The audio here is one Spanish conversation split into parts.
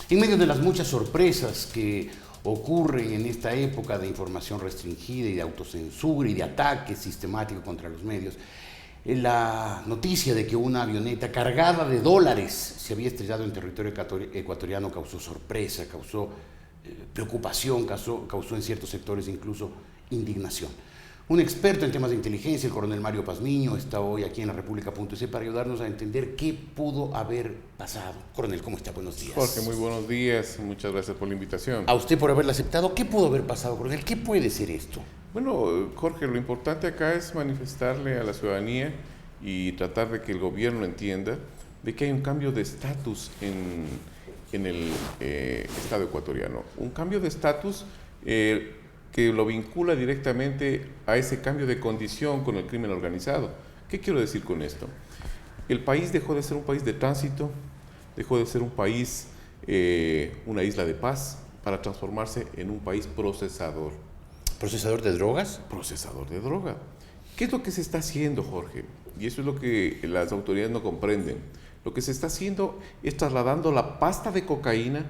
En medio de las muchas sorpresas que ocurren en esta época de información restringida y de autocensura y de ataque sistemático contra los medios, la noticia de que una avioneta cargada de dólares se había estrellado en territorio ecuatoriano causó sorpresa, causó preocupación, causó en ciertos sectores incluso indignación. Un experto en temas de inteligencia, el coronel Mario Pazmiño, está hoy aquí en la República.es para ayudarnos a entender qué pudo haber pasado. Coronel, ¿cómo está? Buenos días. Jorge, muy buenos días. Muchas gracias por la invitación. A usted por haberla aceptado. ¿Qué pudo haber pasado, coronel? ¿Qué puede ser esto? Bueno, Jorge, lo importante acá es manifestarle a la ciudadanía y tratar de que el gobierno entienda de que hay un cambio de estatus en el Estado ecuatoriano. Un cambio de estatus que lo vincula directamente a ese cambio de condición con el crimen organizado. ¿Qué quiero decir con esto? El país dejó de ser un país de tránsito, dejó de ser un país, una isla de paz, para transformarse en un país procesador. ¿Procesador de drogas? Procesador de droga. ¿Qué es lo que se está haciendo, Jorge? Y eso es lo que las autoridades no comprenden. Lo que se está haciendo es trasladando la pasta de cocaína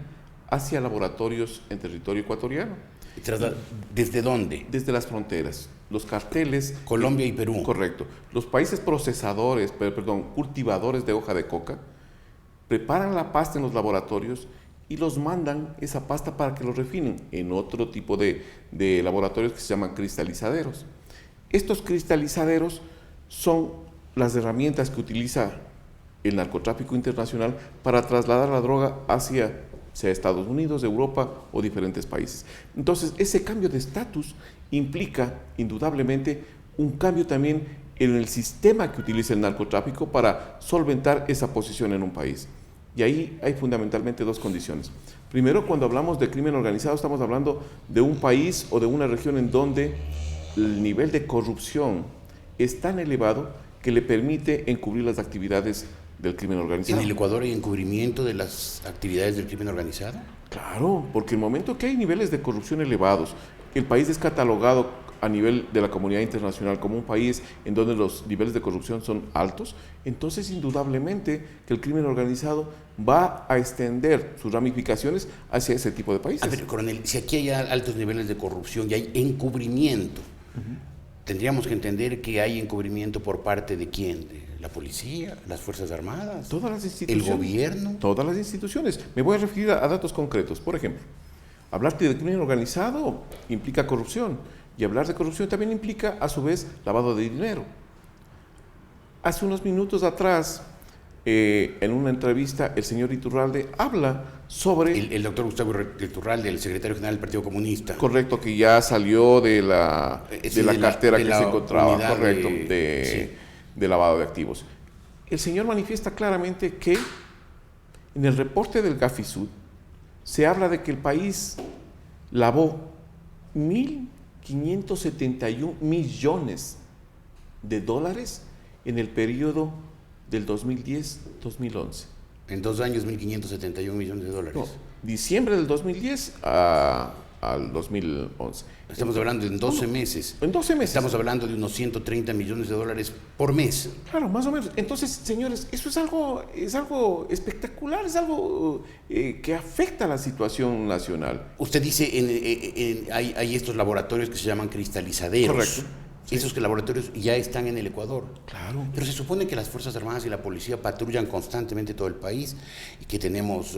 hacia laboratorios en territorio ecuatoriano. ¿Desde dónde? Desde las fronteras. Los carteles... Colombia y Perú. Correcto. Los países procesadores, cultivadores de hoja de coca, preparan la pasta en los laboratorios y los mandan esa pasta para que lo refinen en otro tipo de laboratorios que se llaman cristalizaderos. Estos cristalizaderos son las herramientas que utiliza el narcotráfico internacional para trasladar la droga hacia sea Estados Unidos, Europa o diferentes países. Entonces, ese cambio de estatus implica indudablemente un cambio también en el sistema que utiliza el narcotráfico para solventar esa posición en un país. Y ahí hay fundamentalmente dos condiciones. Primero, cuando hablamos de crimen organizado, estamos hablando de un país o de una región en donde el nivel de corrupción es tan elevado que le permite encubrir las actividades del crimen organizado. ¿En el Ecuador hay encubrimiento de las actividades del crimen organizado? Claro, porque el momento que hay niveles de corrupción elevados, el país es catalogado a nivel de la comunidad internacional como un país en donde los niveles de corrupción son altos, entonces indudablemente que el crimen organizado va a extender sus ramificaciones hacia ese tipo de países. A ver, coronel, si aquí hay altos niveles de corrupción y hay encubrimiento, tendríamos que entender que hay encubrimiento por parte de quién, de la policía, las Fuerzas Armadas, todas las instituciones, el gobierno. Todas las instituciones. Me voy a referir a datos concretos. Por ejemplo, hablar de crimen organizado implica corrupción y hablar de corrupción también implica a su vez lavado de dinero. Hace unos minutos atrás, en una entrevista, el señor Iturralde habla sobre... El doctor Gustavo Iturralde, el secretario general del Partido Comunista. Correcto, que ya salió de la cartera que se encontraba, correcto, de lavado de activos. El señor manifiesta claramente que en el reporte del Gafisud se habla de que el país lavó 1.571 millones de dólares en el periodo del 2010-2011. En 2 años, 1.571 millones de dólares. No, diciembre del 2010 al 2011. Estamos hablando en 12 meses. En 12 meses. Estamos hablando de unos 130 millones de dólares por mes. Claro, más o menos. Entonces, señores, eso es algo espectacular, es algo que afecta a la situación nacional. Usted dice, hay estos laboratorios que se llaman cristalizaderos. Correcto. Sí. Esos laboratorios ya están en el Ecuador. Claro. Pero se supone que las Fuerzas Armadas y la policía patrullan constantemente todo el país y que tenemos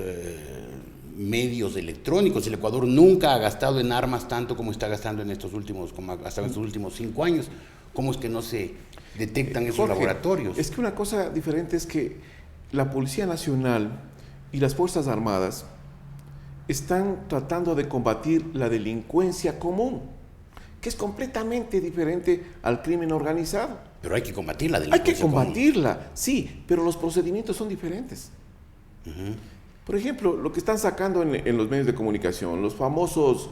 medios electrónicos. El Ecuador nunca ha gastado en armas tanto como está gastando en estos últimos 5 años. ¿Cómo es que no se detectan esos laboratorios? Es que una cosa diferente es que la Policía Nacional y las Fuerzas Armadas están tratando de combatir la delincuencia común, que es completamente diferente al crimen organizado. Pero hay que combatir la delincuencia. Hay que combatirla, sí, pero los procedimientos son diferentes. Por ejemplo, lo que están sacando en los medios de comunicación, los famosos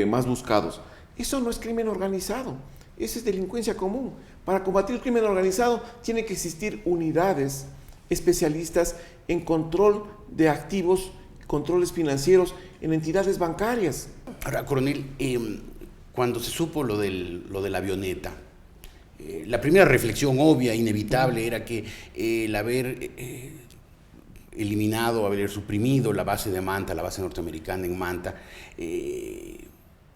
más buscados, eso no es crimen organizado, eso es delincuencia común. Para combatir el crimen organizado tiene que existir unidades especialistas en control de activos, controles financieros en entidades bancarias. Ahora, coronel, cuando se supo lo de la avioneta, la primera reflexión obvia, inevitable, era que el haber eliminado, haber suprimido la base de Manta, la base norteamericana en Manta,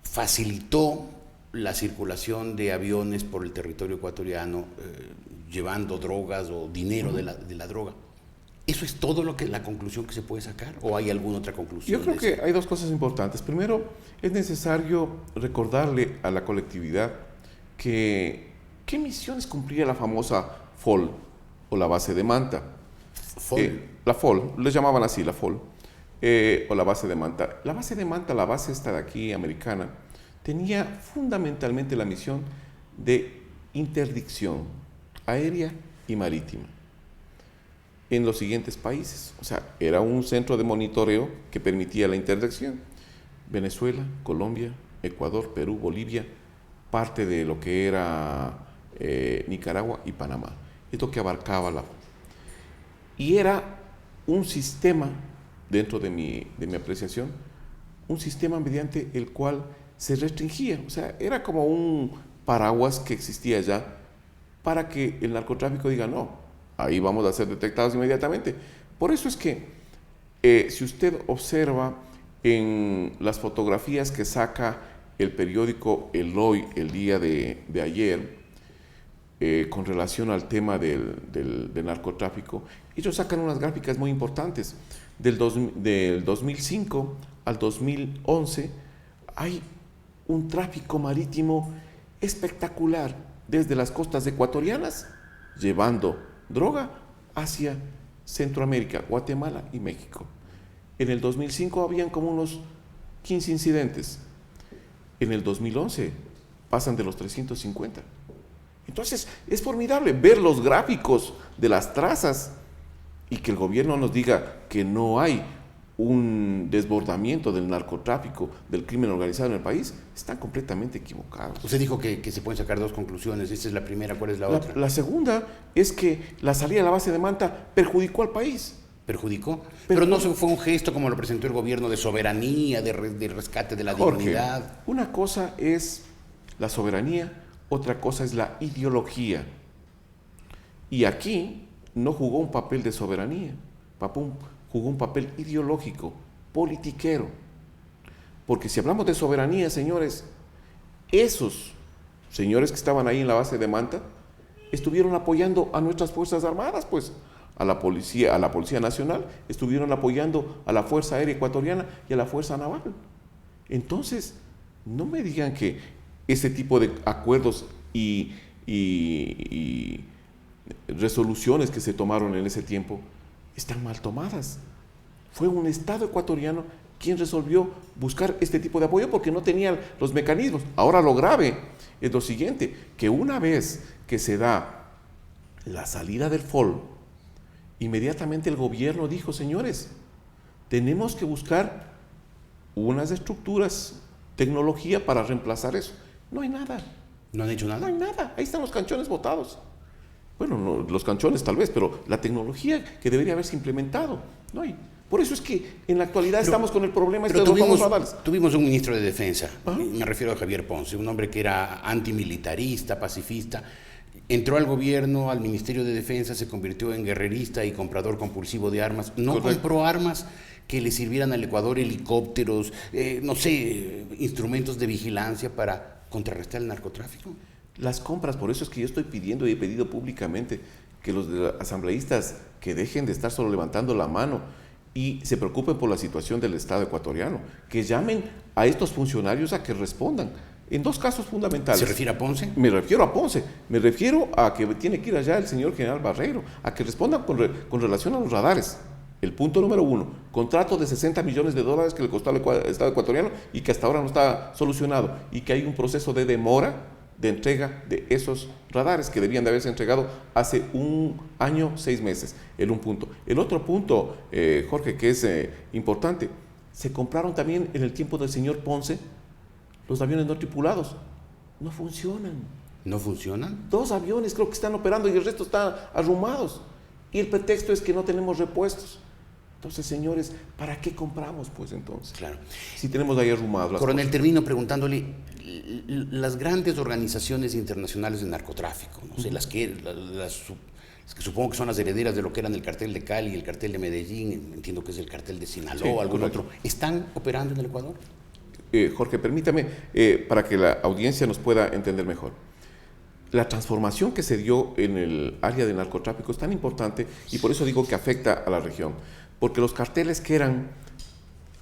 facilitó la circulación de aviones por el territorio ecuatoriano llevando drogas o dinero de la droga. ¿Eso es todo la conclusión que se puede sacar o hay alguna otra conclusión? Yo creo que hay dos cosas importantes. Primero, es necesario recordarle a la colectividad qué misiones cumplía la famosa FOL o la base de Manta. La FOL, les llamaban así, la FOL, o la base de Manta. La base de Manta, la base esta de aquí, americana, tenía fundamentalmente la misión de interdicción aérea y marítima en los siguientes países. O sea, era un centro de monitoreo que permitía la interdicción. Venezuela, Colombia, Ecuador, Perú, Bolivia, parte de lo que era Nicaragua y Panamá. Esto que abarcaba y era un sistema, dentro de mi apreciación, un sistema mediante el cual se restringía, o sea, era como un paraguas que existía ya para que el narcotráfico diga no, ahí vamos a ser detectados inmediatamente. Por eso es que si usted observa en las fotografías que saca el periódico El Hoy el día de ayer, con relación al tema del narcotráfico, ellos sacan unas gráficas muy importantes. Del 2005 al 2011 hay un tráfico marítimo espectacular desde las costas ecuatorianas, llevando droga hacia Centroamérica, Guatemala y México. En el 2005 habían como unos 15 incidentes. En el 2011 pasan de los 350. Entonces, es formidable ver los gráficos de las trazas y que el gobierno nos diga que no hay un desbordamiento del narcotráfico, del crimen organizado en el país. Están completamente equivocados. Usted dijo que se pueden sacar dos conclusiones. Esta es la primera. ¿Cuál es la otra? La segunda es que la salida de la base de Manta perjudicó al país. ¿Perjudicó? Pero no fue un gesto como lo presentó el gobierno de soberanía, de rescate de la dignidad. Una cosa es la soberanía, otra cosa es la ideología. Y aquí no jugó un papel de soberanía, jugó un papel ideológico, politiquero. Porque si hablamos de soberanía, señores, esos señores que estaban ahí en la base de Manta estuvieron apoyando a nuestras Fuerzas Armadas, pues, a la Policía Nacional, estuvieron apoyando a la Fuerza Aérea Ecuatoriana y a la Fuerza Naval. Entonces, no me digan que ese tipo de acuerdos y resoluciones que se tomaron en ese tiempo están mal tomadas. Fue un Estado ecuatoriano quien resolvió buscar este tipo de apoyo porque no tenía los mecanismos. Ahora lo grave es lo siguiente, que una vez que se da la salida del FOL, inmediatamente el gobierno dijo, señores, tenemos que buscar unas estructuras, tecnología para reemplazar eso. No hay nada. ¿No han hecho nada? No hay nada. Ahí están los canchones botados. Bueno, no, los canchones tal vez, pero la tecnología que debería haberse implementado, no hay. Por eso es que en la actualidad estamos con el problema de los radares. Tuvimos un ministro de Defensa, me refiero a Javier Ponce, un hombre que era antimilitarista, pacifista. Entró al gobierno, al Ministerio de Defensa, se convirtió en guerrerista y comprador compulsivo de armas. No compró armas que le sirvieran al Ecuador, helicópteros, no sé, instrumentos de vigilancia para contrarrestar el narcotráfico. Las compras, por eso es que yo estoy pidiendo y he pedido públicamente que los asambleístas que dejen de estar solo levantando la mano y se preocupen por la situación del Estado ecuatoriano, que llamen a estos funcionarios a que respondan. En dos casos fundamentales. ¿Se refiere a Ponce? Me refiero a Ponce. Me refiero a que tiene que ir allá el señor general Barreiro, a que respondan con relación a los radares. El punto número 1, contrato de $60 millones que le costó al Estado ecuatoriano y que hasta ahora no está solucionado y que hay un proceso de demora de entrega de esos radares que debían de haberse entregado hace 1 año, 6 meses. Un punto. El otro punto, Jorge, que es importante, se compraron también en el tiempo del señor Ponce los aviones no tripulados. No funcionan. ¿No funcionan? 2 aviones creo que están operando y el resto están arrumados. Y el pretexto es que no tenemos repuestos. Entonces, señores, ¿para qué compramos, pues, entonces? Claro. Si tenemos ahí arrumados las Coronel, cosas. termino preguntándole, las grandes organizaciones internacionales de narcotráfico, no sé, es que supongo que son las herederas de lo que eran el cartel de Cali, el cartel de Medellín, entiendo que es el cartel de Sinaloa, algún correcto. otro, ¿están operando en el Ecuador? Jorge, permítame, para que la audiencia nos pueda entender mejor. La transformación que se dio en el área del narcotráfico es tan importante y por eso digo que afecta a la región. Porque los carteles que eran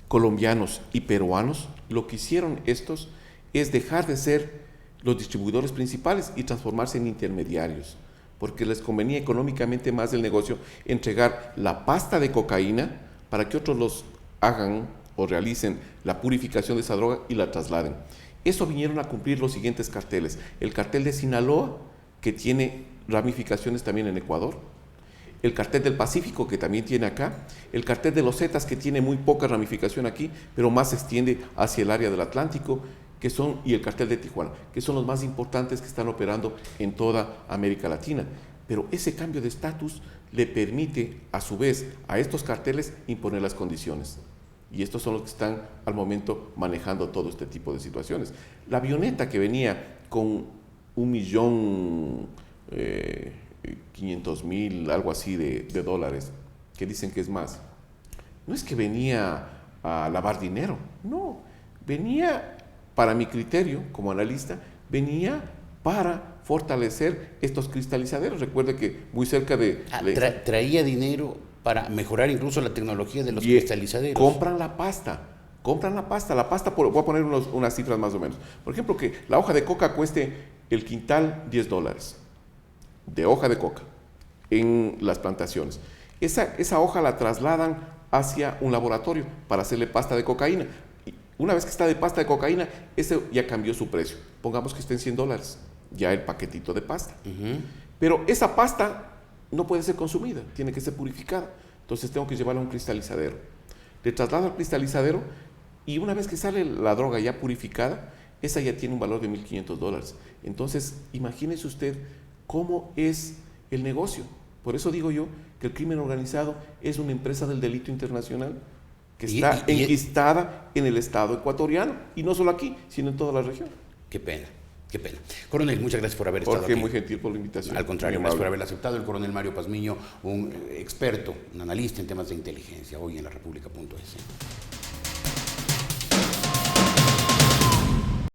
colombianos y peruanos, lo que hicieron estos es dejar de ser los distribuidores principales y transformarse en intermediarios, porque les convenía económicamente más el negocio entregar la pasta de cocaína para que otros los hagan o realicen la purificación de esa droga y la trasladen. Eso vinieron a cumplir los siguientes carteles. El cartel de Sinaloa, que tiene ramificaciones también en Ecuador, el cartel del Pacífico, que también tiene acá, el cartel de los Zetas, que tiene muy poca ramificación aquí, pero más se extiende hacia el área del Atlántico, y el cartel de Tijuana, que son los más importantes que están operando en toda América Latina. Pero ese cambio de estatus le permite, a su vez, a estos carteles imponer las condiciones. Y estos son los que están al momento manejando todo este tipo de situaciones. La avioneta que venía con 1.500.000, algo así de dólares, que dicen que es más, no es que venía a lavar dinero, no, venía, para mi criterio como analista, venía para fortalecer estos cristalizaderos. Recuerde que muy cerca de... traía dinero para mejorar incluso la tecnología de los cristalizaderos. Compran la pasta, voy a poner unas cifras más o menos. Por ejemplo, que la hoja de coca cueste el quintal $10 de hoja de coca en las plantaciones. Esa hoja la trasladan hacia un laboratorio para hacerle pasta de cocaína. Y una vez que está de pasta de cocaína, ese ya cambió su precio. Pongamos que esté en $100, ya el paquetito de pasta. Pero esa pasta no puede ser consumida, tiene que ser purificada. Entonces tengo que llevarla a un cristalizadero. Le traslado al cristalizadero y una vez que sale la droga ya purificada, esa ya tiene un valor de $1.500. Entonces, imagínese usted cómo es el negocio. Por eso digo yo que el crimen organizado es una empresa del delito internacional que está enquistada en el Estado ecuatoriano, y no solo aquí, sino en toda la región. Qué pena. Qué pena. Coronel, muchas gracias por haber estado aquí. Muy gentil por la invitación. Al contrario, gracias por haberla aceptado. El coronel Mario Pazmiño, un experto, un analista en temas de inteligencia, hoy en la República.es.